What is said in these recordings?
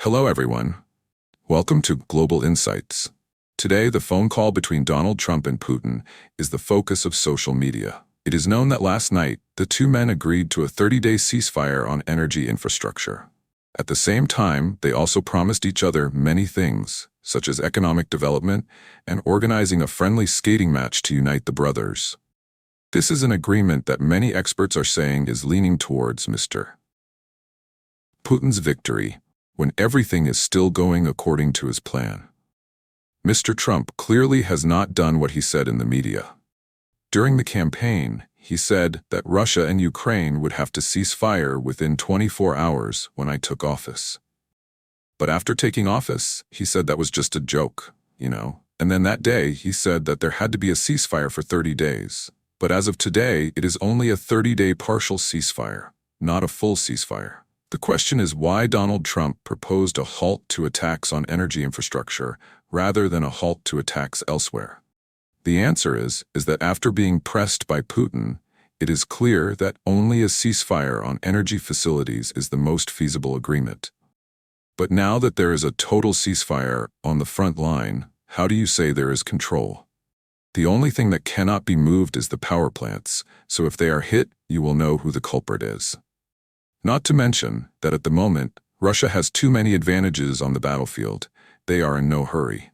Hello everyone. Welcome to Global Insights. Today, the phone call between Donald Trump and Putin is the focus of social media. It is known that last night, the two men agreed to a 30-day ceasefire on energy infrastructure. At the same time, they also promised each other many things, such as economic development and organizing a friendly skating match to unite the brothers. This is an agreement that many experts are saying is leaning towards Mr. Putin's victory, when everything is still going according to his plan. Mr. Trump clearly has not done what he said in the media. During the campaign, he said that Russia and Ukraine would have to cease fire within 24 hours when I took office. But after taking office, he said that was just a joke, and then that day he said that there had to be a ceasefire for 30 days. But as of today, it is only a 30-day partial ceasefire, not a full ceasefire. The question is why Donald Trump proposed a halt to attacks on energy infrastructure rather than a halt to attacks elsewhere. The answer is that after being pressed by Putin, it is clear that only a ceasefire on energy facilities is the most feasible agreement. But now that there is a total ceasefire on the front line, how do you say there is control? The only thing that cannot be moved is the power plants, so if they are hit, you will know who the culprit is. Not to mention that at the moment, Russia has too many advantages on the battlefield. They are in no hurry.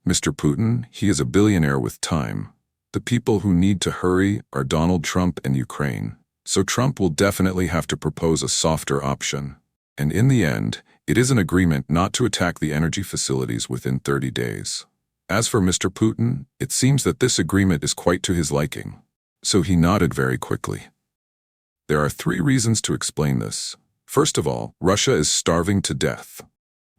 Mr. Putin, he is a billionaire with time. The people who need to hurry are Donald Trump and Ukraine. So Trump will definitely have to propose a softer option. And in the end, it is an agreement not to attack the energy facilities within 30 days. As for Mr. Putin, it seems that this agreement is quite to his liking. So he nodded very quickly. There are 3 reasons to explain this. First of all, Russia is starving to death.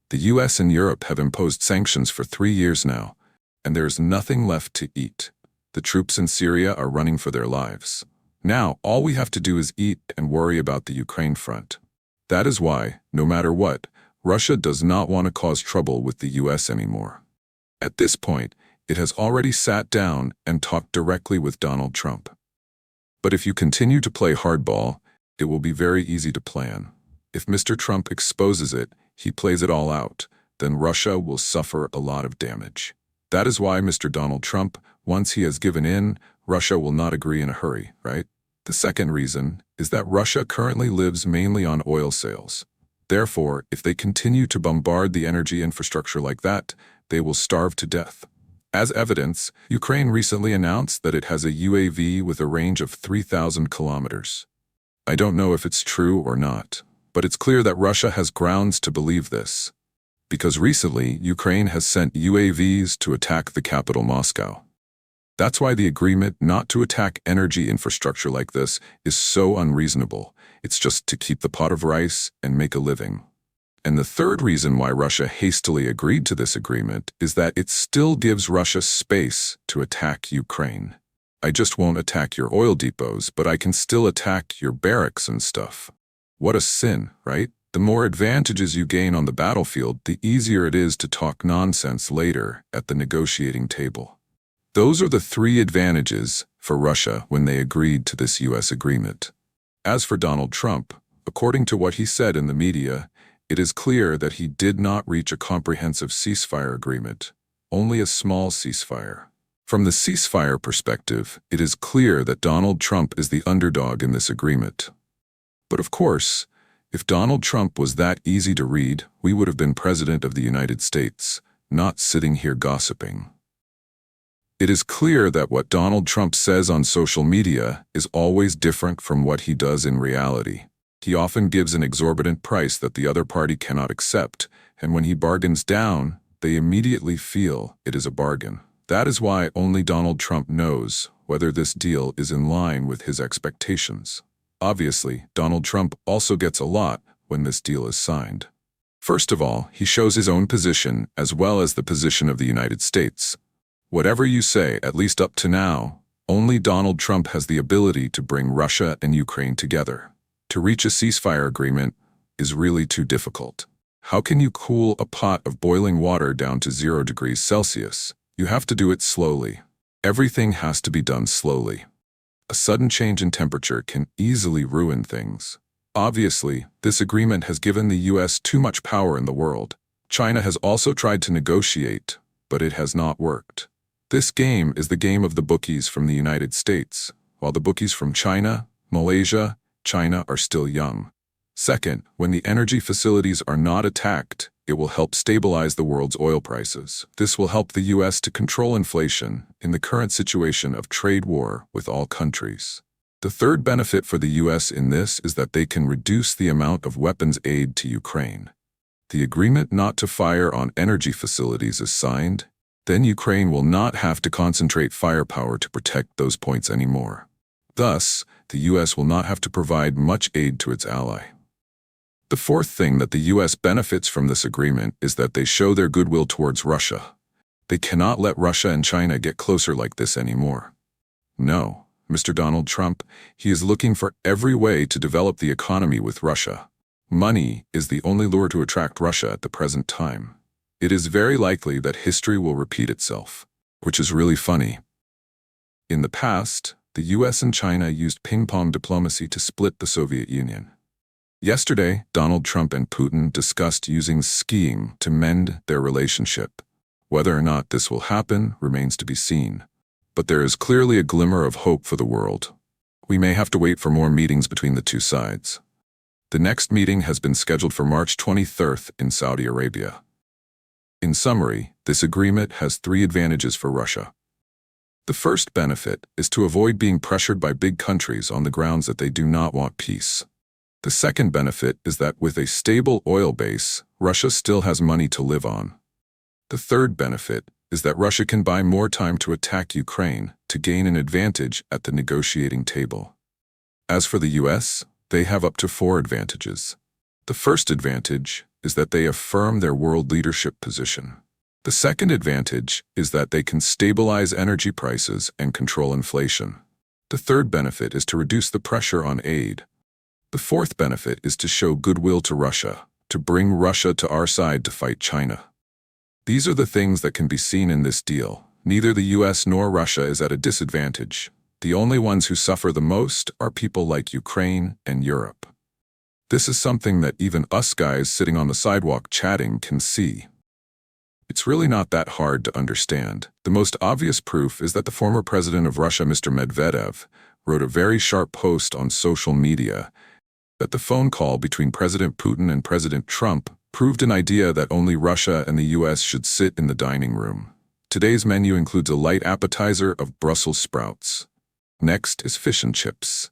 The US and Europe have imposed sanctions for 3 years now, and there is nothing left to eat. The troops in Syria are running for their lives. Now, all we have to do is eat and worry about the Ukraine front. That is why, no matter what, Russia does not want to cause trouble with the US anymore. At this point, it has already sat down and talked directly with Donald Trump. But if you continue to play hardball, it will be very easy to plan. If Mr. Trump exposes it, he plays it all out, then Russia will suffer a lot of damage. That is why Mr. Donald Trump, once he has given in, Russia will not agree in a hurry, right? The second reason is that Russia currently lives mainly on oil sales. Therefore, if they continue to bombard the energy infrastructure like that, they will starve to death. As evidence, Ukraine recently announced that it has a UAV with a range of 3,000 kilometers. I don't know if it's true or not, but it's clear that Russia has grounds to believe this, because recently Ukraine has sent UAVs to attack the capital Moscow. That's why the agreement not to attack energy infrastructure like this is so unreasonable. It's just to keep the pot of rice and make a living. And the third reason why Russia hastily agreed to this agreement is that it still gives Russia space to attack Ukraine. I just won't attack your oil depots, but I can still attack your barracks and stuff. What a sin, right? The more advantages you gain on the battlefield, the easier it is to talk nonsense later at the negotiating table. Those are the 3 advantages for Russia when they agreed to this US agreement. As for Donald Trump, according to what he said in the media, it is clear that he did not reach a comprehensive ceasefire agreement, only a small ceasefire. From the ceasefire perspective, it is clear that Donald Trump is the underdog in this agreement. But of course, if Donald Trump was that easy to read, we would have been president of the United States, not sitting here gossiping. It is clear that what Donald Trump says on social media is always different from what he does in reality. He often gives an exorbitant price that the other party cannot accept, and when he bargains down, they immediately feel it is a bargain. That is why only Donald Trump knows whether this deal is in line with his expectations. Obviously, Donald Trump also gets a lot when this deal is signed. First of all, he shows his own position as well as the position of the United States. Whatever you say, at least up to now, only Donald Trump has the ability to bring Russia and Ukraine together. To reach a ceasefire agreement is really too difficult. How can you cool a pot of boiling water down to 0 degrees Celsius? You have to do it slowly. Everything has to be done slowly. A sudden change in temperature can easily ruin things. Obviously, this agreement has given the US too much power in the world. China has also tried to negotiate, but it has not worked. This game is the game of the bookies from the United States, while the bookies from China, Malaysia, China are still young. Second, when the energy facilities are not attacked, it will help stabilize the world's oil prices. This will help the US to control inflation in the current situation of trade war with all countries. The third benefit for the US in this is that they can reduce the amount of weapons aid to Ukraine. The agreement not to fire on energy facilities is signed, then Ukraine will not have to concentrate firepower to protect those points anymore. Thus, the US will not have to provide much aid to its ally. The fourth thing that the US benefits from this agreement is that they show their goodwill towards Russia. They cannot let Russia and China get closer like this anymore. No, Mr. Donald Trump, he is looking for every way to develop the economy with Russia. Money is the only lure to attract Russia at the present time. It is very likely that history will repeat itself, which is really funny. In the past, the US and China used ping-pong diplomacy to split the Soviet Union. Yesterday, Donald Trump and Putin discussed using skiing to mend their relationship. Whether or not this will happen remains to be seen. But there is clearly a glimmer of hope for the world. We may have to wait for more meetings between the two sides. The next meeting has been scheduled for March 23rd in Saudi Arabia. In summary, this agreement has 3 advantages for Russia. The first benefit is to avoid being pressured by big countries on the grounds that they do not want peace. The second benefit is that with a stable oil base, Russia still has money to live on. The third benefit is that Russia can buy more time to attack Ukraine to gain an advantage at the negotiating table. As for the US, they have up to 4 advantages. The first advantage is that they affirm their world leadership position. The second advantage is that they can stabilize energy prices and control inflation. The third benefit is to reduce the pressure on aid. The fourth benefit is to show goodwill to Russia, to bring Russia to our side to fight China. These are the things that can be seen in this deal. Neither the US nor Russia is at a disadvantage. The only ones who suffer the most are people like Ukraine and Europe. This is something that even us guys sitting on the sidewalk chatting can see. It's really not that hard to understand. The most obvious proof is that the former president of Russia, Mr. Medvedev, wrote a very sharp post on social media that the phone call between President Putin and President Trump proved an idea that only Russia and the US should sit in the dining room. Today's menu includes a light appetizer of Brussels sprouts. Next is fish and chips.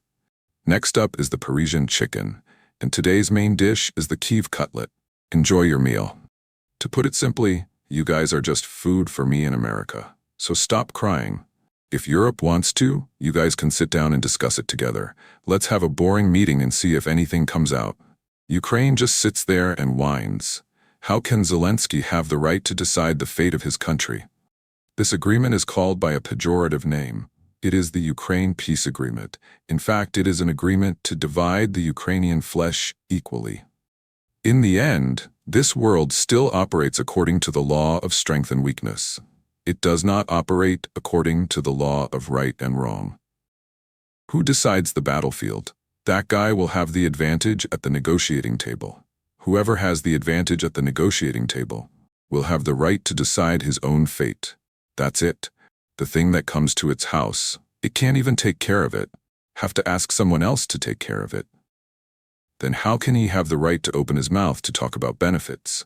Next up is the Parisian chicken, and today's main dish is the Kiev cutlet. Enjoy your meal. To put it simply, you guys are just food for me in America, so stop crying. If Europe wants to, you guys can sit down and discuss it together. Let's have a boring meeting and see if anything comes out. Ukraine just sits there and whines. How can Zelensky have the right to decide the fate of his country? This agreement is called by a pejorative name. It is the Ukraine Peace Agreement. In fact, it is an agreement to divide the Ukrainian flesh equally. In the end, this world still operates according to the law of strength and weakness. It does not operate according to the law of right and wrong. Who decides the battlefield? That guy will have the advantage at the negotiating table. Whoever has the advantage at the negotiating table will have the right to decide his own fate. That's it. The thing that comes to its house, it can't even take care of it. Have to ask someone else to take care of it. Then how can he have the right to open his mouth to talk about benefits?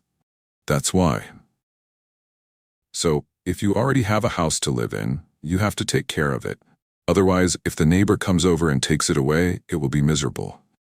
That's why. So, if you already have a house to live in, you have to take care of it. Otherwise, if the neighbor comes over and takes it away, it will be miserable.